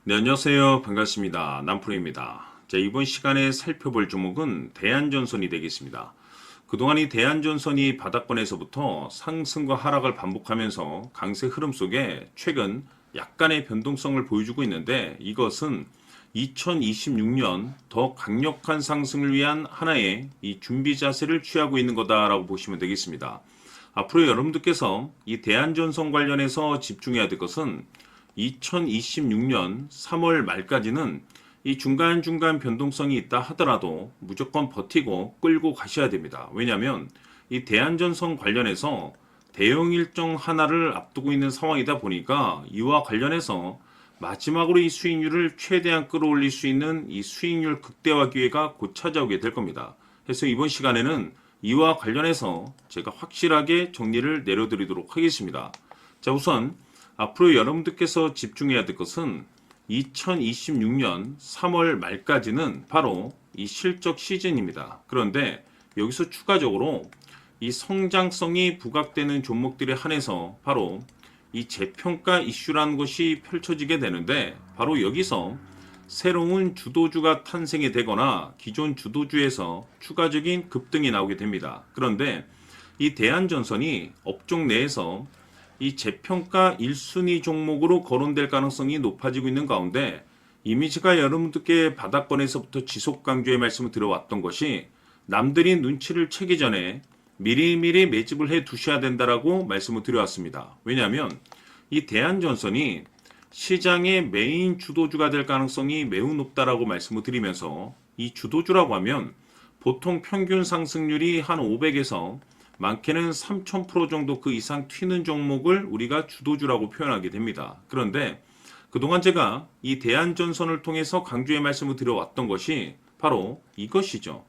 네, 안녕하세요. 반갑습니다. 남프로입니다. 자, 이번 시간에 살펴볼 종목은 대한전선이 되겠습니다. 그동안 이 대한전선이 바닥권에서부터 상승과 하락을 반복하면서 강세 흐름 속에 최근 약간의 변동성을 보여주고 있는데, 이것은 2026년 더 강력한 상승을 위한 하나의 이 준비 자세를 취하고 있는 거다라고 보시면 되겠습니다. 앞으로 여러분들께서 이 대한전선 관련해서 집중해야 될 것은 2026년 3월 말까지는 이 중간중간 변동성이 있다 하더라도 무조건 버티고 끌고 가셔야 됩니다. 왜냐하면 이 대한전선 관련해서 대형 일정 하나를 앞두고 있는 상황이다 보니까 이와 관련해서 마지막으로 이 수익률을 최대한 끌어올릴 수 있는 이 수익률 극대화 기회가 곧 찾아오게 될 겁니다. 그래서 이번 시간에는 이와 관련해서 제가 확실하게 정리를 내려드리도록 하겠습니다. 자, 우선 앞으로 여러분들께서 집중해야 될 것은 2026년 3월 말까지는 바로 이 실적 시즌입니다. 그런데 여기서 추가적으로 이 성장성이 부각되는 종목들에 한해서 바로 이 재평가 이슈라는 것이 펼쳐지게 되는데, 바로 여기서 새로운 주도주가 탄생이 되거나 기존 주도주에서 추가적인 급등이 나오게 됩니다. 그런데 이 대한전선이 업종 내에서 이 재평가 1순위 종목으로 거론될 가능성이 높아지고 있는 가운데, 이미지가 여러분들께 바닥권에서부터 지속 강조의 말씀을 드려왔던 것이 남들이 눈치를 채기 전에 미리미리 매집을 해 두셔야 된다라고 말씀을 드려왔습니다. 왜냐하면 이 대한전선이 시장의 메인 주도주가 될 가능성이 매우 높다라고 말씀을 드리면서, 이 주도주라고 하면 보통 평균 상승률이 한 500에서 많게는 3000% 정도 그 이상 튀는 종목을 우리가 주도주라고 표현하게 됩니다. 그런데 그동안 제가 이 대한전선을 통해서 강조의 말씀을 드려왔던 것이 바로 이것이죠.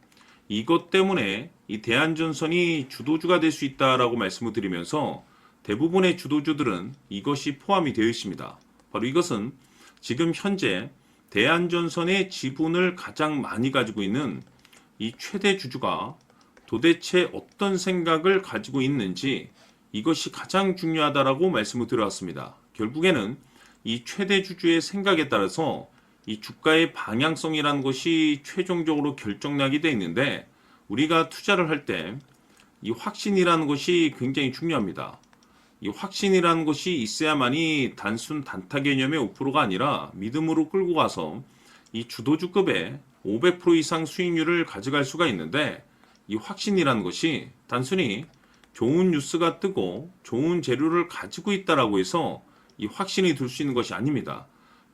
이것 때문에 이 대한전선이 주도주가 될 수 있다라고 말씀을 드리면서 대부분의 주도주들은 이것이 포함이 되어 있습니다. 바로 이것은 지금 현재 대한전선의 지분을 가장 많이 가지고 있는 이 최대 주주가 도대체 어떤 생각을 가지고 있는지, 이것이 가장 중요하다라고 말씀을 드려왔습니다. 결국에는 이 최대 주주의 생각에 따라서 이 주가의 방향성이라는 것이 최종적으로 결정나게 되어 있는데, 우리가 투자를 할 때 이 확신이라는 것이 굉장히 중요합니다. 이 확신이라는 것이 있어야만이 단순 단타 개념의 5%가 아니라 믿음으로 끌고 가서 이 주도주급의 500% 이상 수익률을 가져갈 수가 있는데, 이 확신이라는 것이 단순히 좋은 뉴스가 뜨고 좋은 재료를 가지고 있다라고 해서 이 확신이 들 수 있는 것이 아닙니다.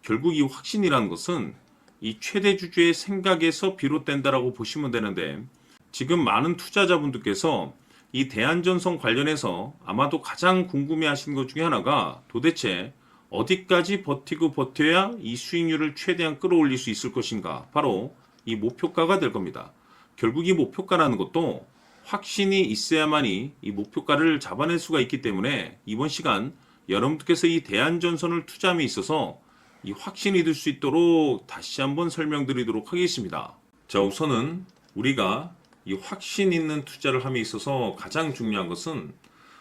결국 이 확신이라는 것은 이 최대 주주의 생각에서 비롯된다라고 보시면 되는데, 지금 많은 투자자분들께서 이 대한전선 관련해서 아마도 가장 궁금해하시는 것 중에 하나가 도대체 어디까지 버티고 버텨야 이 수익률을 최대한 끌어올릴 수 있을 것인가, 바로 이 목표가가 될 겁니다. 결국 이 목표가라는 것도 확신이 있어야만이 이 목표가를 잡아낼 수가 있기 때문에, 이번 시간 여러분들께서 이 대한전선을 투자함에 있어서 이 확신이 들 수 있도록 다시 한번 설명드리도록 하겠습니다. 자, 우선은 우리가 이 확신 있는 투자를 함에 있어서 가장 중요한 것은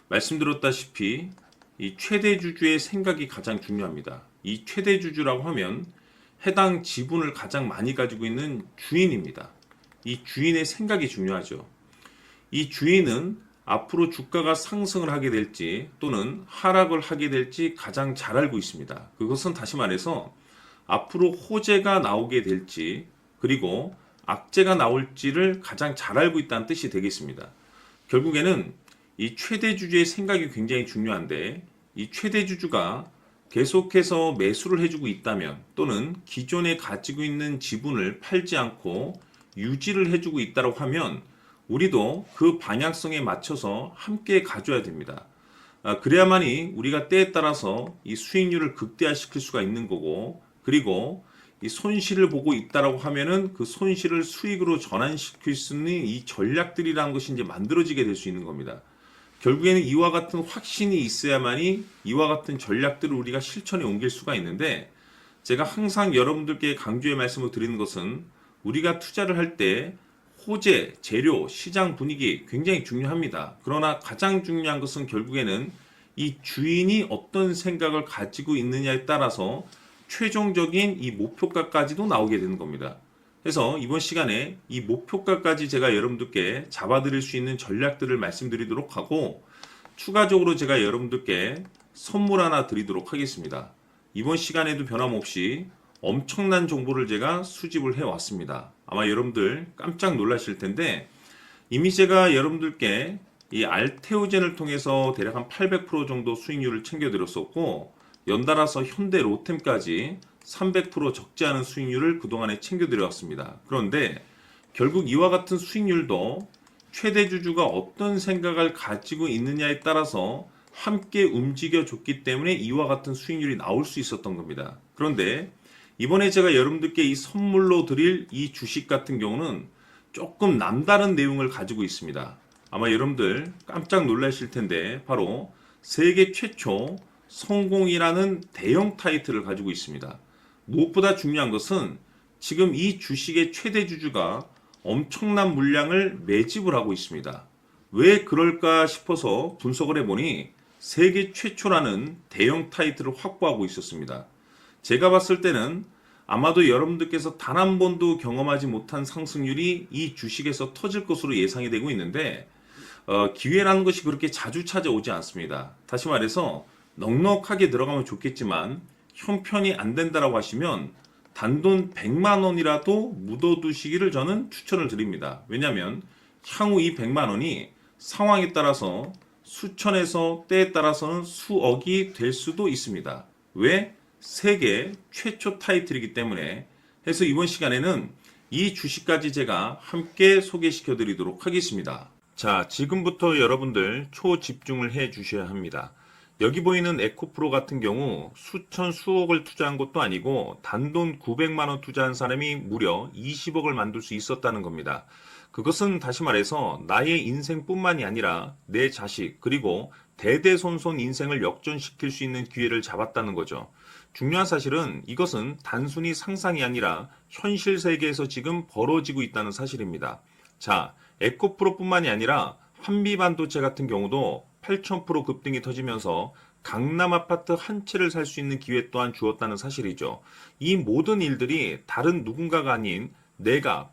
말씀드렸다시피 이 최대 주주의 생각이 가장 중요합니다. 이 최대 주주라고 하면 해당 지분을 가장 많이 가지고 있는 주인입니다. 이 주인의 생각이 중요하죠. 이 주인은 앞으로 주가가 상승을 하게 될지 또는 하락을 하게 될지 가장 잘 알고 있습니다. 그것은 다시 말해서 앞으로 호재가 나오게 될지 그리고 악재가 나올지를 가장 잘 알고 있다는 뜻이 되겠습니다. 결국에는 이 최대 주주의 생각이 굉장히 중요한데, 이 최대 주주가 계속해서 매수를 해주고 있다면 또는 기존에 가지고 있는 지분을 팔지 않고 유지를 해주고 있다고 하면 우리도 그 방향성에 맞춰서 함께 가져야 됩니다. 그래야만이 우리가 때에 따라서 이 수익률을 극대화시킬 수가 있는 거고, 그리고 이 손실을 보고 있다라고 하면은 그 손실을 수익으로 전환시킬 수 있는 이 전략들이라는 것이 이제 만들어지게 될 수 있는 겁니다. 결국에는 이와 같은 확신이 있어야만이 이와 같은 전략들을 우리가 실천에 옮길 수가 있는데, 제가 항상 여러분들께 강조의 말씀을 드리는 것은 우리가 투자를 할 때 호재, 재료, 시장 분위기 굉장히 중요합니다. 그러나 가장 중요한 것은 결국에는 이 주인이 어떤 생각을 가지고 있느냐에 따라서 최종적인 이 목표가까지도 나오게 되는 겁니다. 그래서 이번 시간에 이 목표가까지 제가 여러분들께 잡아드릴 수 있는 전략들을 말씀드리도록 하고, 추가적으로 제가 여러분들께 선물 하나 드리도록 하겠습니다. 이번 시간에도 변함없이 엄청난 정보를 제가 수집을 해왔습니다. 아마 여러분들 깜짝 놀라실 텐데, 이미 제가 여러분들께 이 알테오젠을 통해서 대략 한 800% 정도 수익률을 챙겨드렸었고, 연달아서 현대 로템까지 300% 적지 않은 수익률을 그동안에 챙겨드렸습니다. 그런데 결국 이와 같은 수익률도 최대 주주가 어떤 생각을 가지고 있느냐에 따라서 함께 움직여 줬기 때문에 이와 같은 수익률이 나올 수 있었던 겁니다. 그런데 이번에 제가 여러분들께 이 선물로 드릴 이 주식 같은 경우는 조금 남다른 내용을 가지고 있습니다. 아마 여러분들 깜짝 놀라실 텐데, 바로 세계 최초 성공이라는 대형 타이틀을 가지고 있습니다. 무엇보다 중요한 것은 지금 이 주식의 최대 주주가 엄청난 물량을 매집을 하고 있습니다. 왜 그럴까 싶어서 분석을 해보니 세계 최초라는 대형 타이틀을 확보하고 있었습니다. 제가 봤을 때는 아마도 여러분들께서 단 한 번도 경험하지 못한 상승률이 이 주식에서 터질 것으로 예상이 되고 있는데, 기회라는 것이 그렇게 자주 찾아오지 않습니다. 다시 말해서 넉넉하게 들어가면 좋겠지만 형편이 안 된다라고 하시면 단돈 100만 원이라도 묻어두시기를 저는 추천을 드립니다. 왜냐하면 향후 이 100만 원이 상황에 따라서 수천에서 때에 따라서는 수억이 될 수도 있습니다. 왜? 세계 최초 타이틀이기 때문에. 해서 이번 시간에는 이 주식까지 제가 함께 소개시켜 드리도록 하겠습니다. 자, 지금부터 여러분들 초집중을 해 주셔야 합니다. 여기 보이는 에코프로 같은 경우 수천 수억을 투자한 것도 아니고 단돈 900만 원 투자한 사람이 무려 20억을 만들 수 있었다는 겁니다. 그것은 다시 말해서 나의 인생뿐만이 아니라 내 자식 그리고 대대손손 인생을 역전시킬 수 있는 기회를 잡았다는 거죠. 중요한 사실은 이것은 단순히 상상이 아니라 현실 세계에서 지금 벌어지고 있다는 사실입니다. 자, 에코프로뿐만이 아니라 한미반도체 같은 경우도 8,000% 급등이 터지면서 강남 아파트 한 채를 살 수 있는 기회 또한 주었다는 사실이죠. 이 모든 일들이 다른 누군가가 아닌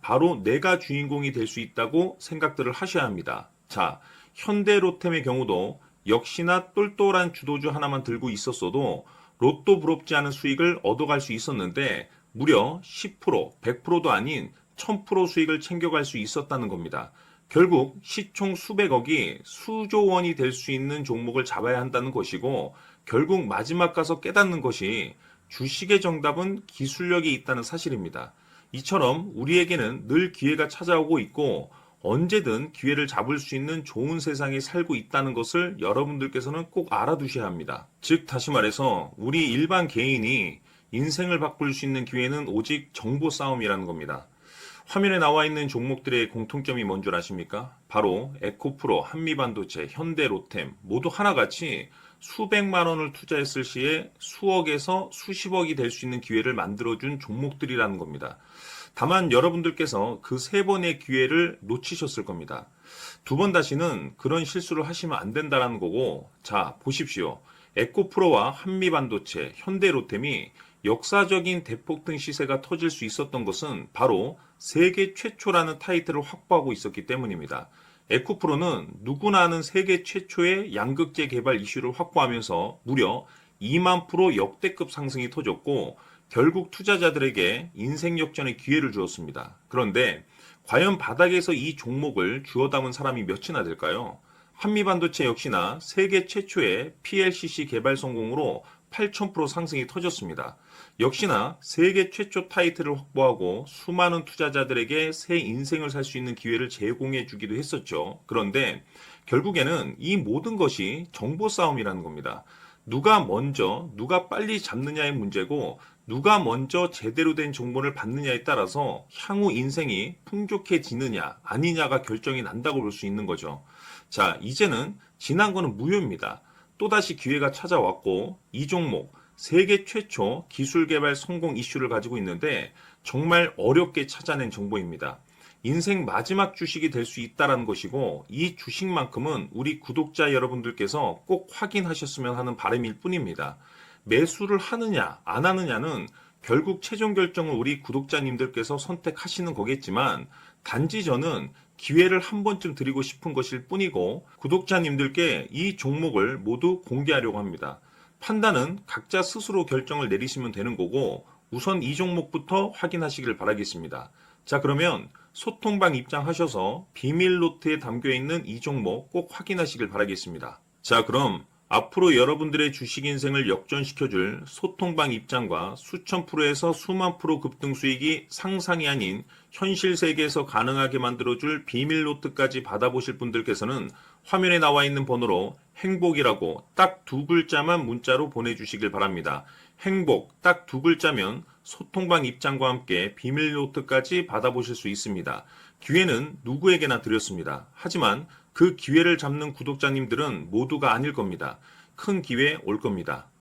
바로 내가 주인공이 될 수 있다고 생각들을 하셔야 합니다. 자, 현대로템의 경우도 역시나 똘똘한 주도주 하나만 들고 있었어도 로또 부럽지 않은 수익을 얻어갈 수 있었는데 무려 10%, 100%도 아닌 1000% 수익을 챙겨갈 수 있었다는 겁니다. 결국 시총 수백억이 수조 원이 될 수 있는 종목을 잡아야 한다는 것이고, 결국 마지막 가서 깨닫는 것이 주식의 정답은 기술력이 있다는 사실입니다. 이처럼 우리에게는 늘 기회가 찾아오고 있고 언제든 기회를 잡을 수 있는 좋은 세상에 살고 있다는 것을 여러분들께서는 꼭 알아두셔야 합니다. 즉 다시 말해서 우리 일반 개인이 인생을 바꿀 수 있는 기회는 오직 정보 싸움이라는 겁니다. 화면에 나와 있는 종목들의 공통점이 뭔 줄 아십니까? 바로 에코프로, 한미반도체, 현대로템 모두 하나같이 수백만 원을 투자했을 시에 수억에서 수십억이 될 수 있는 기회를 만들어준 종목들이라는 겁니다. 다만 여러분들께서 그 세 번의 기회를 놓치셨을 겁니다. 두 번 다시는 그런 실수를 하시면 안 된다는 거고, 자 보십시오. 에코프로와 한미반도체, 현대로템이 역사적인 대폭등 시세가 터질 수 있었던 것은 바로 세계 최초라는 타이틀을 확보하고 있었기 때문입니다. 에코프로는 누구나 아는 세계 최초의 양극재 개발 이슈를 확보하면서 무려 2만 프로 역대급 상승이 터졌고 결국 투자자들에게 인생 역전의 기회를 주었습니다. 그런데 과연 바닥에서 이 종목을 주워 담은 사람이 몇이나 될까요? 한미반도체 역시나 세계 최초의 PLCC 개발 성공으로 8,000% 상승이 터졌습니다. 역시나 세계 최초 타이틀을 확보하고 수많은 투자자들에게 새 인생을 살 수 있는 기회를 제공해 주기도 했었죠. 그런데 결국에는 이 모든 것이 정보 싸움이라는 겁니다. 누가 먼저, 누가 빨리 잡느냐의 문제고 누가 먼저 제대로 된 정보를 받느냐에 따라서 향후 인생이 풍족해지느냐 아니냐가 결정이 난다고 볼 수 있는 거죠. 자, 이제는 지난 거는 무효입니다. 또다시 기회가 찾아왔고 이 종목 세계 최초 기술 개발 성공 이슈를 가지고 있는데 정말 어렵게 찾아낸 정보입니다. 인생 마지막 주식이 될 수 있다는 것이고 이 주식만큼은 우리 구독자 여러분들께서 꼭 확인하셨으면 하는 바람일 뿐입니다. 매수를 하느냐, 안 하느냐는 결국 최종 결정을 우리 구독자님들께서 선택하시는 거겠지만, 단지 저는 기회를 한 번쯤 드리고 싶은 것일 뿐이고, 구독자님들께 이 종목을 모두 공개하려고 합니다. 판단은 각자 스스로 결정을 내리시면 되는 거고, 우선 이 종목부터 확인하시길 바라겠습니다. 자, 그러면 소통방 입장하셔서 비밀 노트에 담겨 있는 이 종목 꼭 확인하시길 바라겠습니다. 자, 그럼 앞으로 여러분들의 주식 인생을 역전시켜줄 소통방 입장과 수천 프로에서 수만 프로 급등 수익이 상상이 아닌 현실 세계에서 가능하게 만들어줄 비밀 노트까지 받아보실 분들께서는 화면에 나와 있는 번호로 행복이라고 딱 두 글자만 문자로 보내주시길 바랍니다. 행복 딱 두 글자면 소통방 입장과 함께 비밀 노트까지 받아보실 수 있습니다. 기회는 누구에게나 드렸습니다. 하지만 그 기회를 잡는 구독자님들은 모두가 아닐 겁니다. 큰 기회 올 겁니다.